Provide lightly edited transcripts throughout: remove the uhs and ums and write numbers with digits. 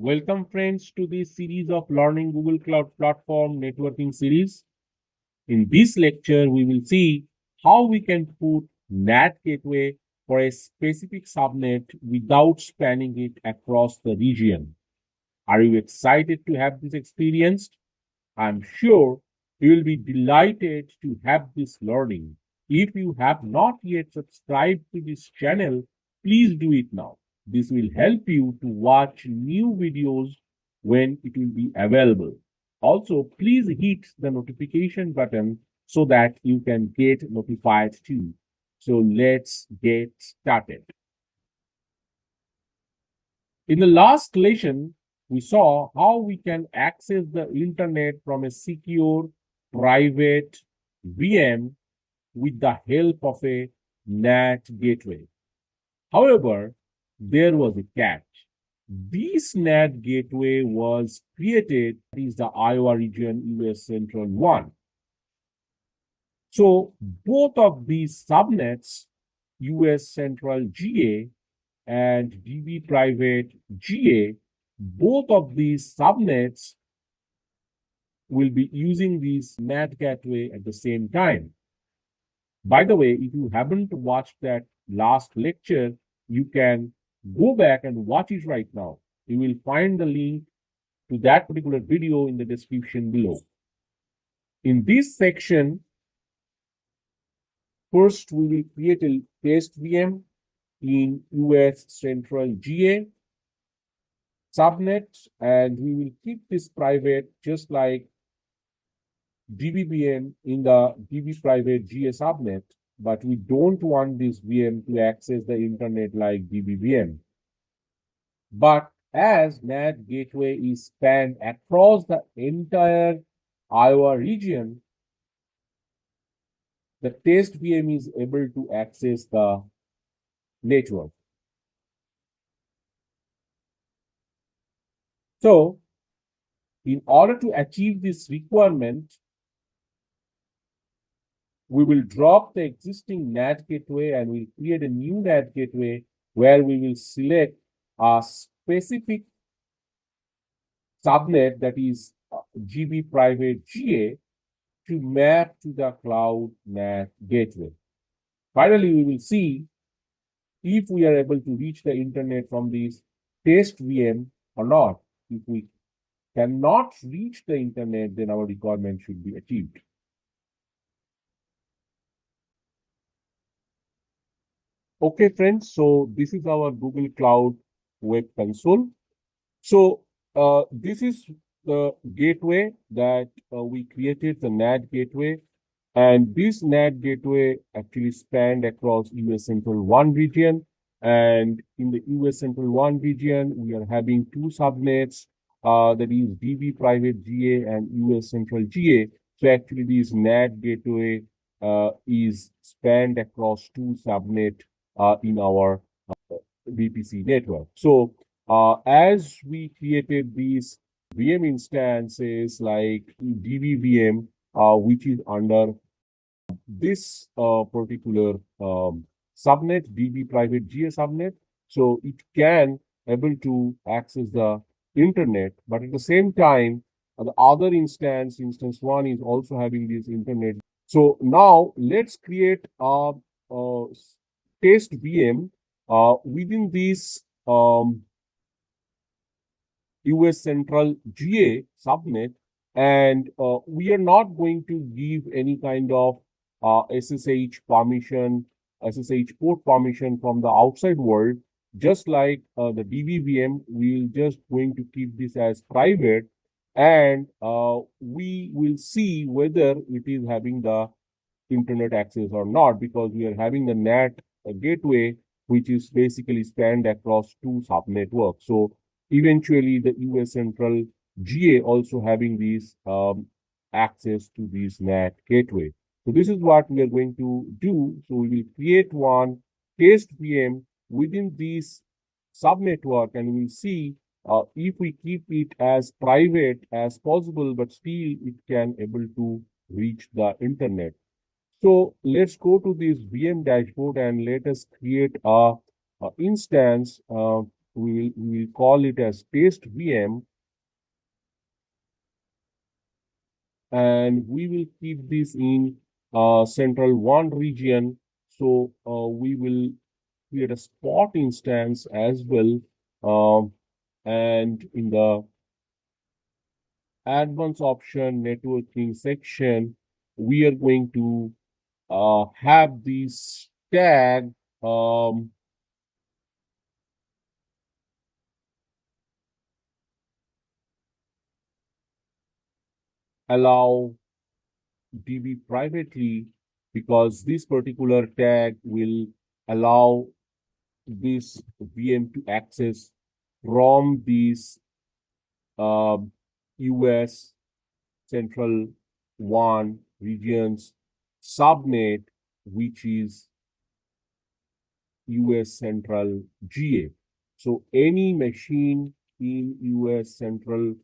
Welcome friends to this series of Learning Google Cloud Platform Networking series. In this lecture, we will see how we can put NAT gateway for a specific subnet without spanning it across the region. Are you excited to have this experience? I'm sure you will be delighted to have this learning. If you have not yet subscribed to this channel, please do it now. This will help you to watch new videos when it will be available. Also, please hit the notification button so that you can get notified too. So let's get started. In the last lesson, we saw how we can access the internet from a secure private VM with the help of a NAT gateway. However, there was a catch. This NAT gateway was created is the Iowa region US Central 1. So both of these subnets, US Central GA and DB private GA, both of these subnets will be using this NAT gateway at the same time. By the way, if you haven't watched that last lecture, you can go back and watch it right now. You will find the link to that particular video in the description below. In this section, first we will create a test VM in US Central GA subnet, and we will keep this private just like DBVM in the DB private GA subnet, but we don't want this VM to access the internet like DBVM. But as NAT gateway is spanned across the entire Iowa region, the test VM is able to access the network. So, in order to achieve this requirement, we will drop the existing NAT gateway and we'll create a new NAT gateway where we will select a specific subnet, that is GB private GA, to map to the cloud NAT gateway. Finally, we will see if we are able to reach the internet from this test VM or not. If we cannot reach the internet, then our requirement should be achieved. Okay, friends, so this is our Google Cloud Web Console. So this is the gateway that we created, the NAT gateway. And this NAT gateway actually spanned across US Central 1 region. And in the US Central 1 region, we are having two subnets, that is DB private GA and US Central GA. So actually this NAT gateway is spanned across two subnets in our VPC network. So as we created these VM instances like DBVM, which is under this particular subnet, DB private GA subnet, so it can able to access the internet, but at the same time, the other instance 1 is also having this internet. So now let's create a test VM within this US Central GA subnet, and we are not going to give any kind of SSH permission, SSH port permission from the outside world. Just like the DBVM, we're just going to keep this as private, and we will see whether it is having the internet access or not, because we are having the NAT gateway, which is basically spanned across two subnetworks. So eventually the US Central GA also having this access to this NAT gateway. So this is what we are going to do. So we will create one test VM within this subnetwork, and we'll see if we keep it as private as possible, but still it can able to reach the internet. So let's go to this VM dashboard and let us create a instance we will call it as test VM, and we will keep this in central one region. So we will create a spot instance as well. And in the advanced option networking section, we are going to have this tag allow DB privately, because this particular tag will allow this VM to access from these US Central 1 regions subnet, which is US Central GA. So any machine in US Central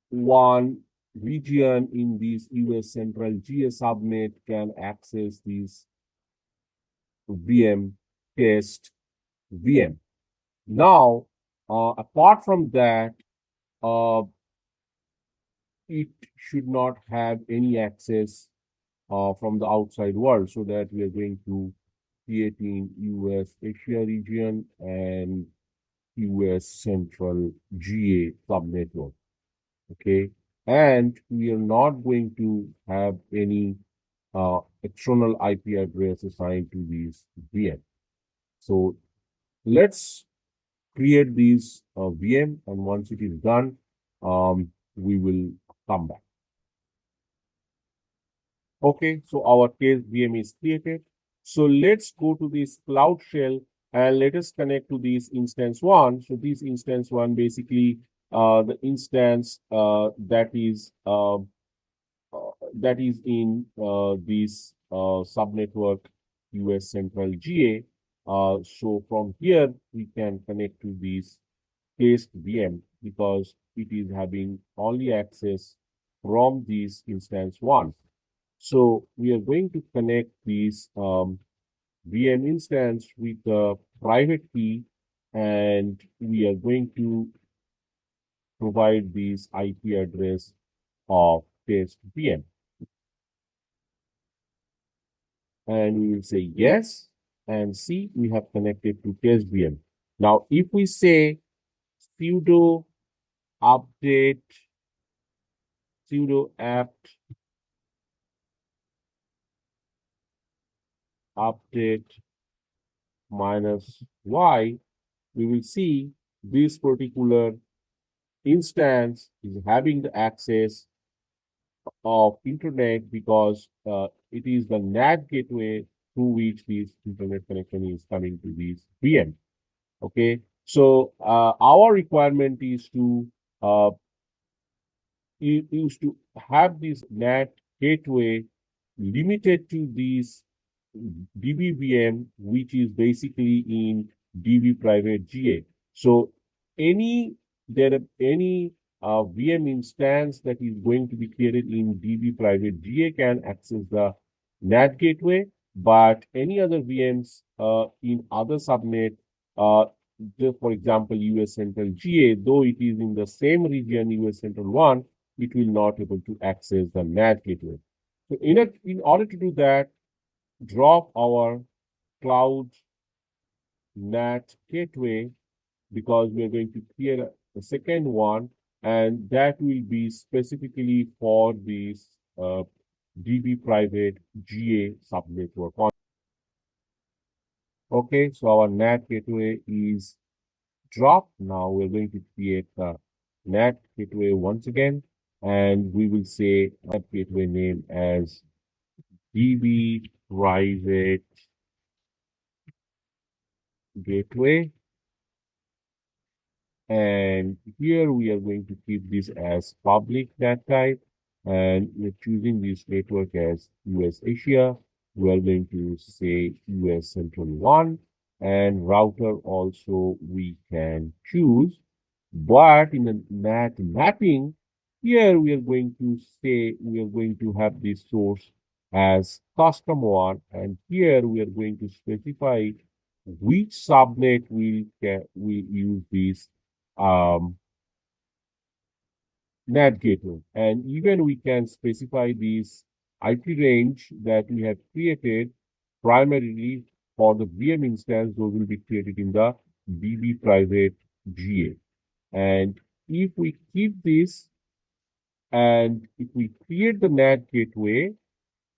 1 region in this US Central GA subnet can access this VM test VM. Now, apart from that, uh, it should not have any access from the outside world, so that we are going to create in US Asia region and US Central GA subnetwork. Okay, and we are not going to have any external IP address assigned to these VM. So let's create these VM, and once it is done, we will come back. Okay, so our test VM is created. So let's go to this Cloud Shell and let us connect to this instance one. So this instance one, basically the instance that is in this subnetwork US Central GA. So from here we can connect to this test VM, because it is having only access from this instance one. So we are going to connect this VM instance with the private key, and we are going to provide this IP address of test VM. And we will say yes, and see, we have connected to test VM. Now, if we say sudo update sudo apt update -y, we will see this particular instance is having the access of internet, because it is the NAT gateway through which this internet connection is coming to this VM. Okay, so our requirement is to have this NAT gateway limited to this DBVM, which is basically in DB private GA. So any VM instance that is going to be created in DB private GA can access the NAT gateway, but any other VMs in other subnet, just for example, US Central GA, though it is in the same region, US Central 1, it will not able to access the NAT gateway. So in order to do that, drop our cloud NAT gateway, because we are going to create a second one, and that will be specifically for this DB private GA subnetwork. Okay, so our NAT gateway is dropped. Now we're going to create the NAT gateway once again, and we will say NAT gateway name as DB private gateway. And here we are going to keep this as public NAT type, and we're choosing this network as US Asia. We are going to say US Central 1, and router also we can choose. But in the NAT mapping, here we are going to say we are going to have this source as custom one, and here we are going to specify which subnet we use this um, NAT gateway. And even we can specify this IP range that we have created primarily for the VM instance. Those will be created in the DB private GA. And if we keep this and if we create the NAT gateway,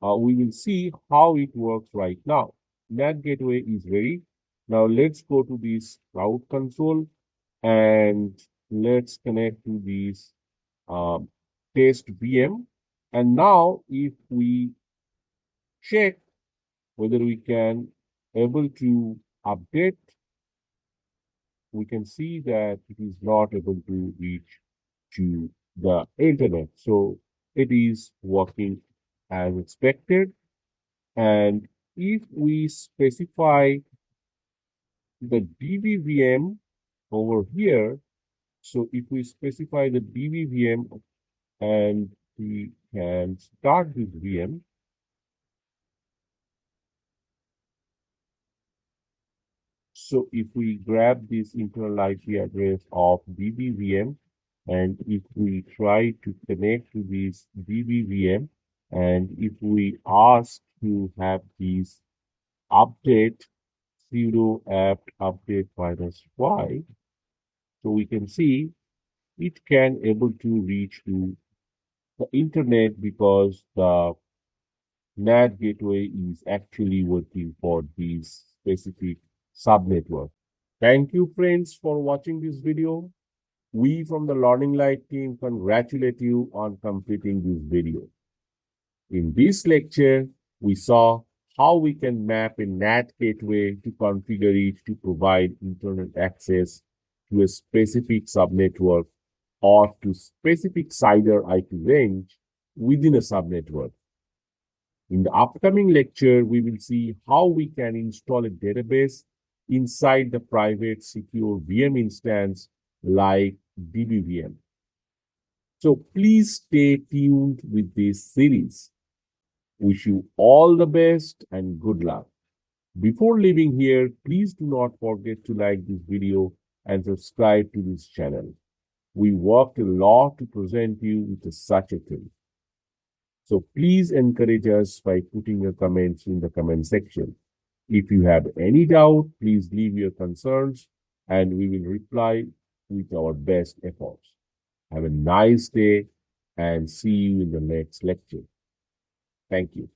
we will see how it works right now. NAT gateway is ready. Now let's go to this cloud console and let's connect to this um, test VM. And now if we check whether we can able to update, we can see that it is not able to reach to the internet. So it is working as expected. And if we specify the DBVM over here, so if we specify the DBVM and we can start this VM, so if we grab this internal IP address of DBVM and if we try to connect to this DBVM and if we ask to have this update sudo apt update -y, so we can see it can able to reach to the internet because the NAT gateway is actually working for this specific subnetwork. Thank you, friends, for watching this video. We from the Learning Light team congratulate you on completing this video. In this lecture, we saw how we can map a NAT gateway to configure it to provide internet access to a specific subnetwork or to specific CIDR IP range within a subnetwork. In the upcoming lecture, we will see how we can install a database inside the private secure VM instance like DBVM. So please stay tuned with this series. Wish you all the best and good luck. Before leaving here, please do not forget to like this video and subscribe to this channel. We worked a lot to present you with such a thing. So please encourage us by putting your comments in the comment section. If you have any doubt, please leave your concerns and we will reply with our best efforts. Have a nice day and see you in the next lecture. Thank you.